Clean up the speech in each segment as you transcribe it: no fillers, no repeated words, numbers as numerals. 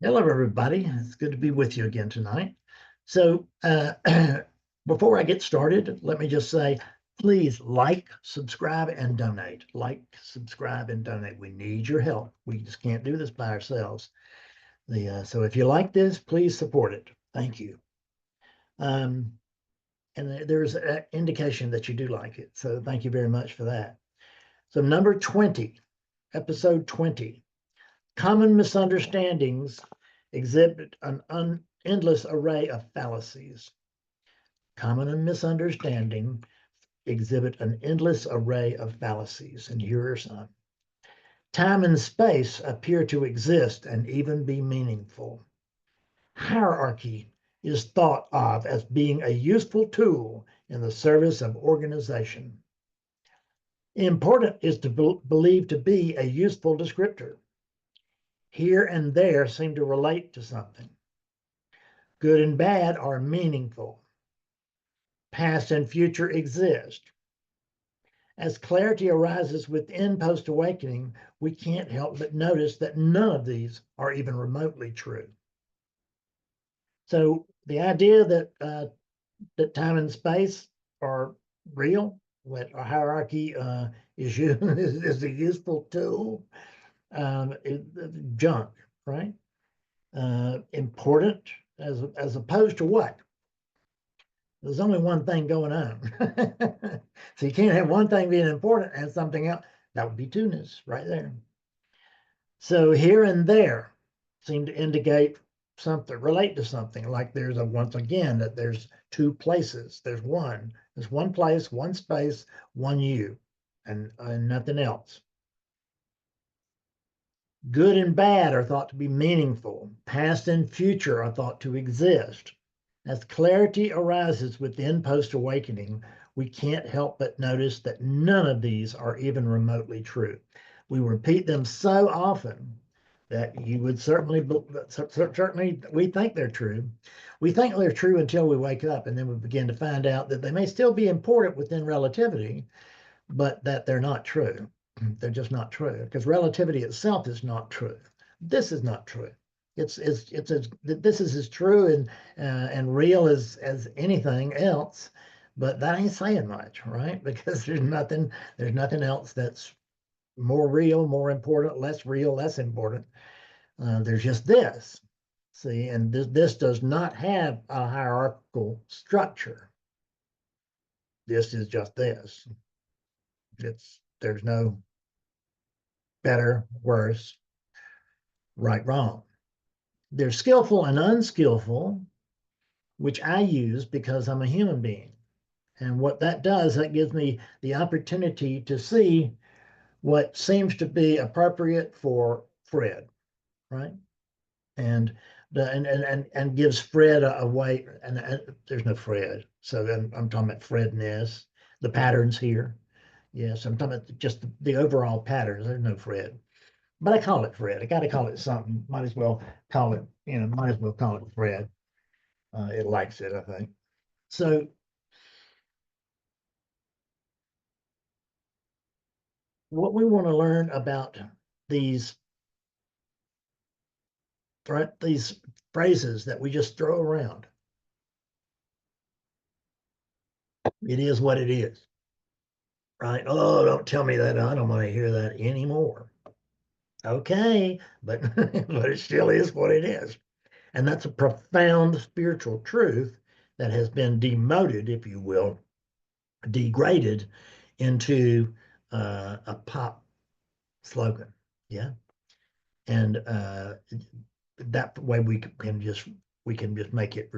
Hello, everybody. It's good to be with you again tonight. So, before I get started, let me just say, please like, subscribe, and donate. Like, subscribe, and donate. We need your help. We just can't do this by ourselves. So, if you like this, please support it. Thank you. And there's an indication that you do like it. So, thank you very much for that. So, number 20, episode 20. Common misunderstandings exhibit an endless array of fallacies. Common misunderstanding exhibit an endless array of fallacies, and here are some. Time and space appear to exist and even be meaningful. Hierarchy is thought of as being a useful tool in the service of organization. Important is to believe to be a useful descriptor. Here and there seem to relate to something. Good and bad are meaningful. Past and future exist. As clarity arises within post-awakening, we can't help but notice that none of these are even remotely true. So the idea that time and space are real, that a hierarchy is a useful tool, junk, right? Important as opposed to what? There's only one thing going on. So you can't have one thing being important and something else. That would be two-ness right there. So here and there seem to indicate something, relate to something, like there's once again, that there's two places. There's one place, one space, one you, and nothing else. Good and bad are thought to be meaningful. Past and future are thought to exist. As clarity arises within post-awakening, we can't help but notice that none of these are even remotely true. We repeat them so often that you would certainly we think they're true. We think they're true until we wake up, and then we begin to find out that they may still be important within relativity, but that they're not true. They're just not true, because relativity itself is not true. This is not true. This is as true and real as anything else, but that ain't saying much, right? Because there's nothing else that's more real, more important, less real, less important. There's just this. See, and this does not have a hierarchical structure. This is just this. There's no better, worse, right, wrong. There's skillful and unskillful, which I use because I'm a human being. And what that does, that gives me the opportunity to see what seems to be appropriate for Fred, right? And gives Fred a way, and there's no Fred. So then I'm talking about Fredness, the patterns here. Yes, I'm talking about just the overall patterns. There's no Fred. But I call it Fred. I got to call it something. Might as well call it, might as well call it Fred. It likes it, I think. So what we want to learn about these, right, these phrases that we just throw around. It is what it is, right? Oh, don't tell me that. I don't want to hear that anymore. Okay, but but it still is what it is. And that's a profound spiritual truth that has been demoted, if you will, degraded into a pop slogan. Yeah. And that way we can just make it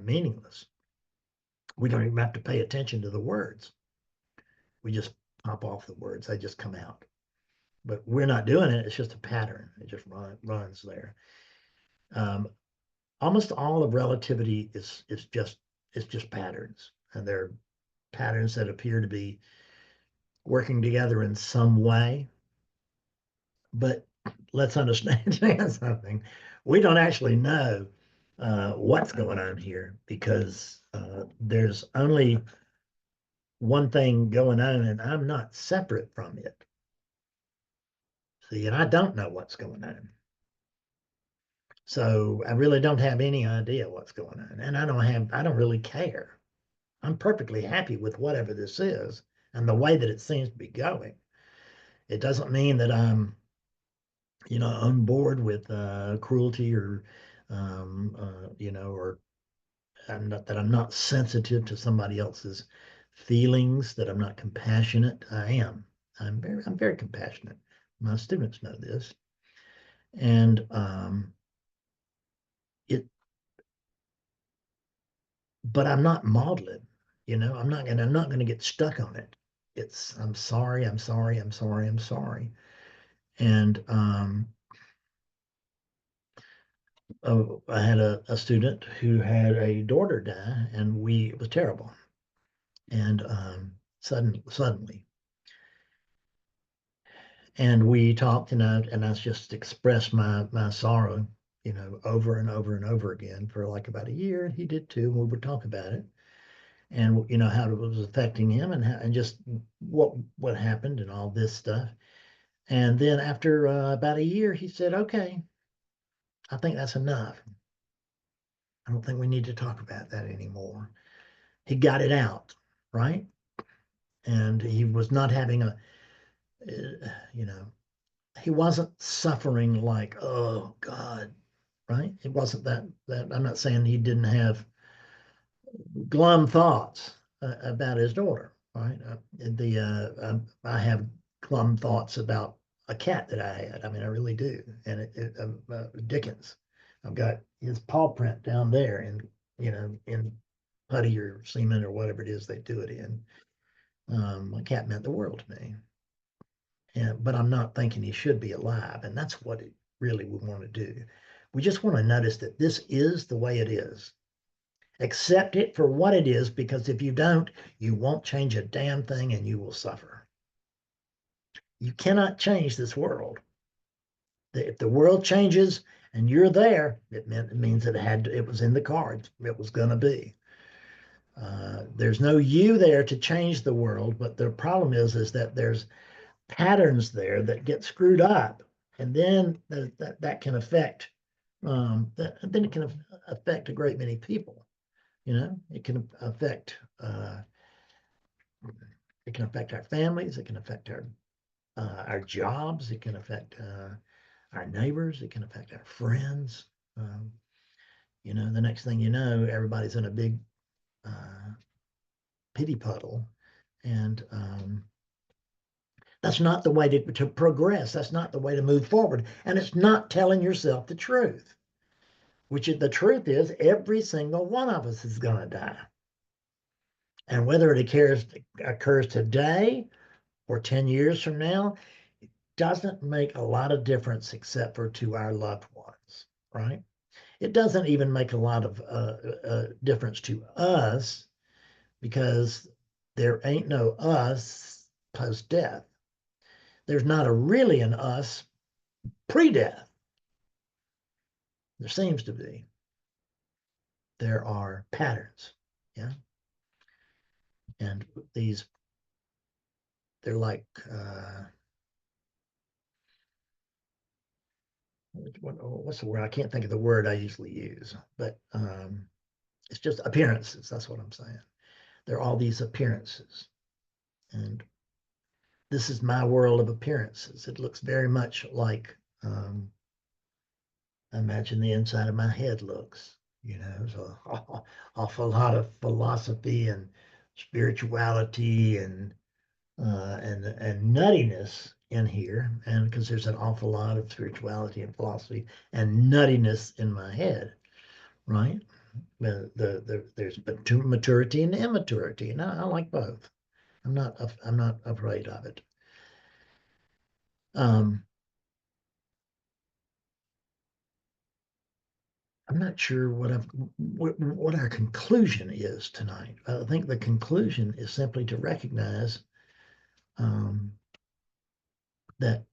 meaningless. We don't even have to pay attention to the words. We just pop off the words. They just come out. But we're not doing it. It's just a pattern. It just runs there. Almost all of relativity is just patterns, and they're patterns that appear to be working together in some way. But let's understand something. We don't actually know what's going on here, because there's only one thing going on, and I'm not separate from it. See, and I don't know what's going on. So I really don't have any idea what's going on. And I don't really care. I'm perfectly happy with whatever this is and the way that it seems to be going. It doesn't mean that I'm, on board with cruelty or, or I'm not sensitive to somebody else's feelings, that I'm not compassionate. I am. I'm very compassionate. My students know this. And it but I'm not maudlin. I'm not gonna get stuck on it. It's I'm sorry, I'm sorry, I'm sorry, I'm sorry. And I had a student who had a daughter die, and it was terrible. And suddenly, and we talked, and I just expressed my sorrow, over and over and over again for like about a year, and he did too. And we would talk about it, and how it was affecting him, and just what happened and all this stuff. And then after about a year, he said, "Okay, I think that's enough. I don't think we need to talk about that anymore." He got it out, right? And he was not having you know, he wasn't suffering like, oh God, right? It wasn't that. I'm not saying he didn't have glum thoughts about his daughter, right? I have glum thoughts about a cat that I had. I mean, I really do. And Dickens, I've got his paw print down there, and in putty or cement or whatever it is they do it in. My cat meant the world to me, but I'm not thinking he should be alive, and that's what it really we want to do. We just want to notice that this is the way it is. Accept it for what it is, because if you don't, you won't change a damn thing and you will suffer. You cannot change this world. If the world changes and you're there, it means it was in the cards. It was going to be. There's no you there to change the world, but the problem is that there's patterns there that get screwed up, and then that can affect. Then it can affect a great many people. It can affect. It can affect our families. It can affect our jobs. It can affect our neighbors. It can affect our friends. Um, the next thing you know, everybody's in a big pity puddle, and that's not the way to progress. That's not the way to move forward, and it's not telling yourself the truth. The truth is, every single one of us is going to die, and whether it occurs today or 10 years from now, doesn't make a lot of difference except for to our loved ones, right? It doesn't even make a lot of difference to us, because there ain't no us post death. There's not a really an us pre death. There seems to be. There are patterns, yeah, and these they're like what's the word? I can't think of the word I usually use, but it's just appearances. That's what I'm saying. There are all these appearances, and this is my world of appearances. It looks very much like I imagine the inside of my head looks. So awful lot of philosophy and spirituality and nuttiness in here, and because there's an awful lot of spirituality and philosophy and nuttiness in my head, right? There's maturity and immaturity, and I like both. I'm not afraid of it. Um, I'm not sure what our conclusion is tonight. I think the conclusion is simply to recognize um, that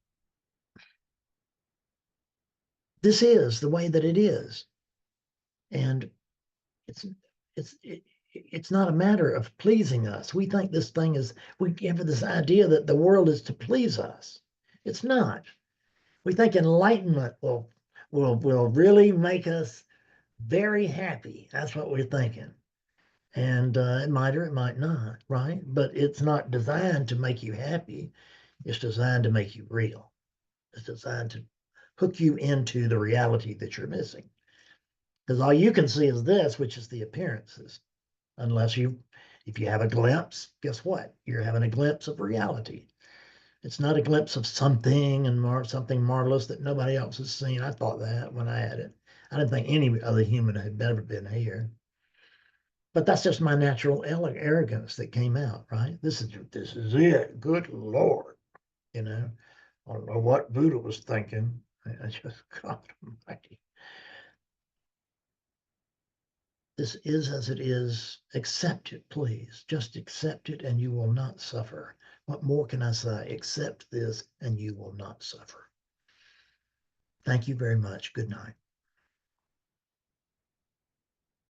this is the way that it is, and it's it's not a matter of pleasing us. We think this thing is we give this idea that the world is to please us. It's not. We think enlightenment will will really make us very happy. That's what we're thinking. And it might or it might not, right? But it's not designed to make you happy. It's designed to make you real. It's designed to hook you into the reality that you're missing. Because all you can see is this, which is the appearances. Unless if you have a glimpse, guess what? You're having a glimpse of reality. It's not a glimpse of something and something marvelous that nobody else has seen. I thought that when I had it. I didn't think any other human had ever been here. But that's just my natural arrogance that came out, right? This is it. Good Lord, you know. I don't know what Buddha was thinking. I just God Almighty. This is as it is. Accept it, please. Just accept it, and you will not suffer. What more can I say? Accept this, and you will not suffer. Thank you very much. Good night.